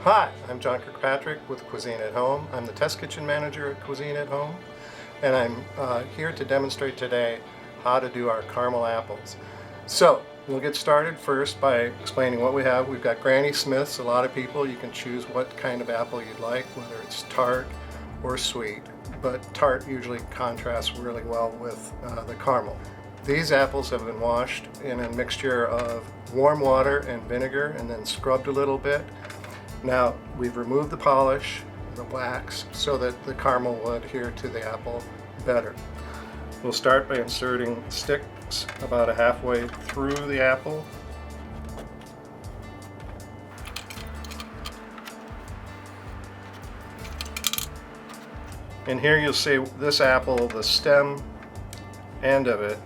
Hi, I'm John Kirkpatrick with Cuisine at Home. I'm the test kitchen manager at Cuisine at Home, and I'm here to demonstrate today how to do our caramel apples. So we'll get started first by explaining what we have. We've got Granny Smiths. A lot of people, you can choose what kind of apple you'd like, whether it's tart or sweet, but tart usually contrasts really well with the caramel. These apples have been washed in a mixture of warm water and vinegar and then scrubbed a little bit. Now we've removed the polish, the wax, so that the caramel will adhere to the apple better. We'll start by inserting sticks about halfway through the apple. And here you'll see this apple, the stem end of it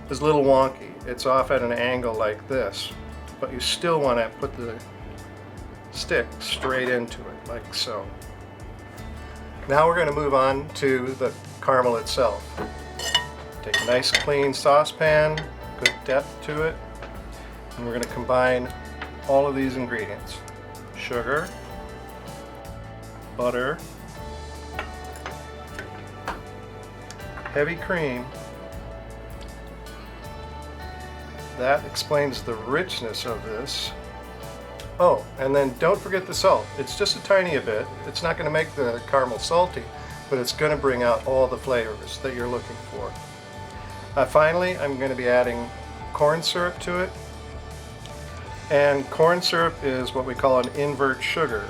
is a little wonky. It's off at an angle like this, but you still want to put the stick straight into it, like so. Now we're going to move on to the caramel itself. Take a nice clean saucepan, good depth to it, and we're going to combine all of these ingredients. Sugar, butter, heavy cream. That explains the richness of this. Oh, and then don't forget the salt. It's just a tiny bit. It's not going to make the caramel salty, but it's going to bring out all the flavors that you're looking for. Finally, I'm going to be adding corn syrup to it. And corn syrup is what we call an invert sugar.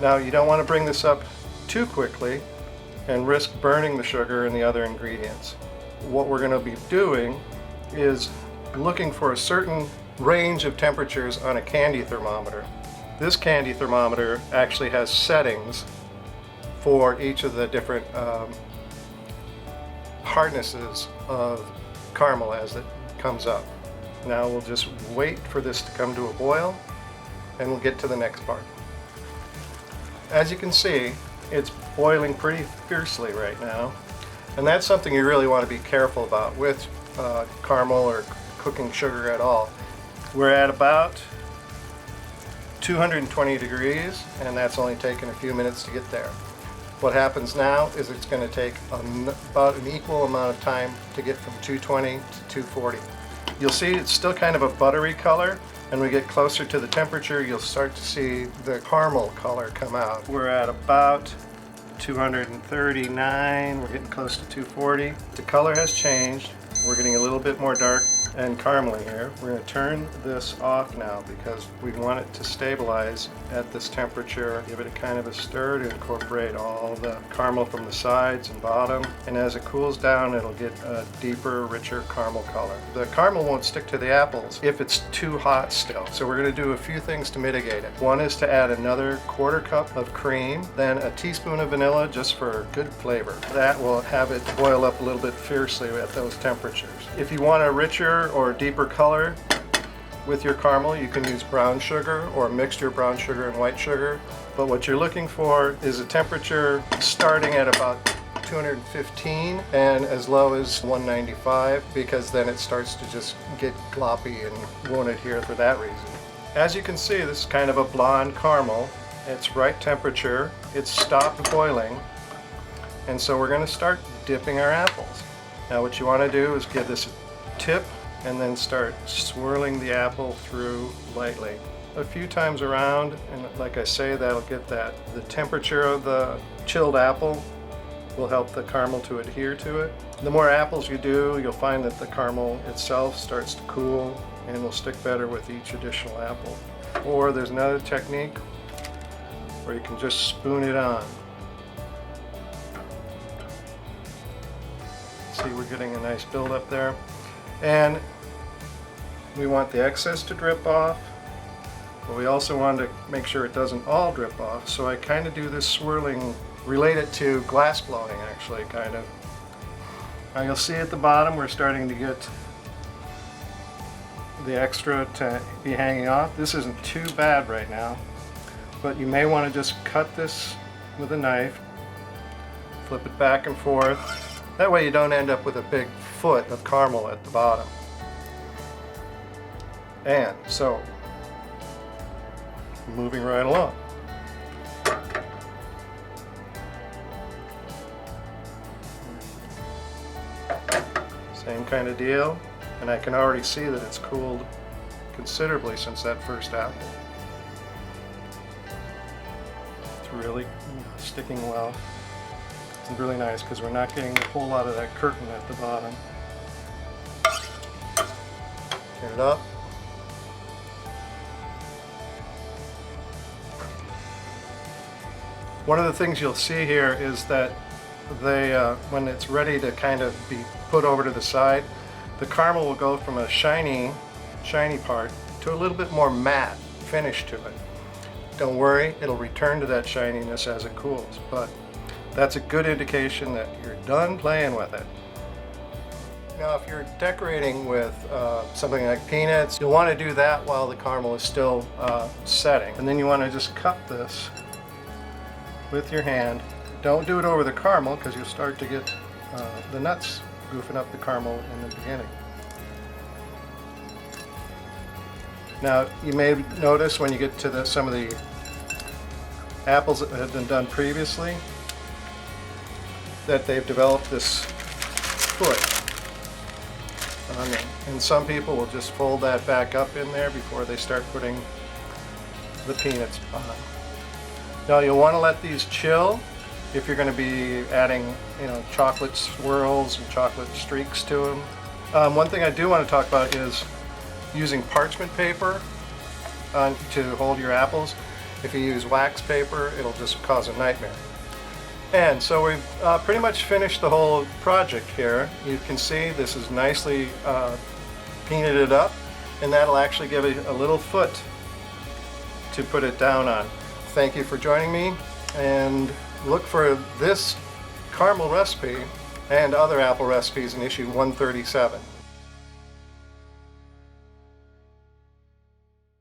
Now, you don't want to bring this up too quickly and risk burning the sugar and the other ingredients. What we're going to be doing is looking for a certain range of temperatures on a candy thermometer. This candy thermometer actually has settings for each of the different hardnesses of caramel as it comes up. Now we'll just wait for this to come to a boil and we'll get to the next part. As you can see, it's boiling pretty fiercely right now, and that's something you really want to be careful about with caramel or cooking sugar at all. We're at about 220 degrees, and that's only taken a few minutes to get there. What happens now is it's going to take about an equal amount of time to get from 220 to 240. You'll see it's still kind of a buttery color, and we get closer to the temperature, you'll start to see the caramel color come out. We're at about 239, we're getting close to 240. The color has changed. We're getting a little bit more dark and caramely here. We're going to turn this off now because we want it to stabilize at this temperature. Give it a kind of a stir to incorporate all the caramel from the sides and bottom. And as it cools down, it'll get a deeper, richer caramel color. The caramel won't stick to the apples if it's too hot still. So we're going to do a few things to mitigate it. One is to add another quarter cup of cream, then a teaspoon of vanilla just for good flavor. That will have it boil up a little bit fiercely at those temperatures. If you want a richer or deeper color with your caramel, you can use brown sugar or a mixture of brown sugar and white sugar. But what you're looking for is a temperature starting at about 215 and as low as 195, because then it starts to just get gloppy and won't adhere for that reason. As you can see, this is kind of a blonde caramel. It's right temperature. It's stopped boiling. And so we're going to start dipping our apples. Now what you want to do is give this a tip and then start swirling the apple through lightly. A few times around, and like I say, that'll get the temperature of the chilled apple will help the caramel to adhere to it. The more apples you do, you'll find that the caramel itself starts to cool and will stick better with each additional apple. Or there's another technique where you can just spoon it on. See, we're getting a nice buildup there. And we want the excess to drip off, but we also want to make sure it doesn't all drip off. So I kind of do this swirling, related to glass blowing actually, kind of. Now you'll see at the bottom we're starting to get the extra to be hanging off. This isn't too bad right now, but you may want to just cut this with a knife, flip it back and forth, That way you don't end up with a big foot of caramel at the bottom. And so, moving right along. Same kind of deal, and I can already see that it's cooled considerably since that first apple. It's really sticking well. It's really nice because we're not getting a whole lot of that curtain at the bottom. Turn it up. One of the things you'll see here is that when it's ready to kind of be put over to the side, the caramel will go from a shiny part to a little bit more matte finish to it. Don't worry, it'll return to that shininess as it cools, but that's a good indication that you're done playing with it. Now, if you're decorating with something like peanuts, you'll want to do that while the caramel is still setting. And then you want to just cup this with your hand. Don't do it over the caramel because you'll start to get the nuts goofing up the caramel in the beginning. Now, you may notice when you get to some of the apples that have been done previously that they've developed this foot on them. And some people will just fold that back up in there before they start putting the peanuts on. Now, you'll want to let these chill if you're going to be adding, chocolate swirls and chocolate streaks to them. One thing I do want to talk about is using parchment paper to hold your apples. If you use wax paper, it'll just cause a nightmare. And so we've pretty much finished the whole project here. You can see this is nicely peanutted up, and that'll actually give it a little foot to put it down on. Thank you for joining me, and look for this caramel recipe and other apple recipes in issue 137.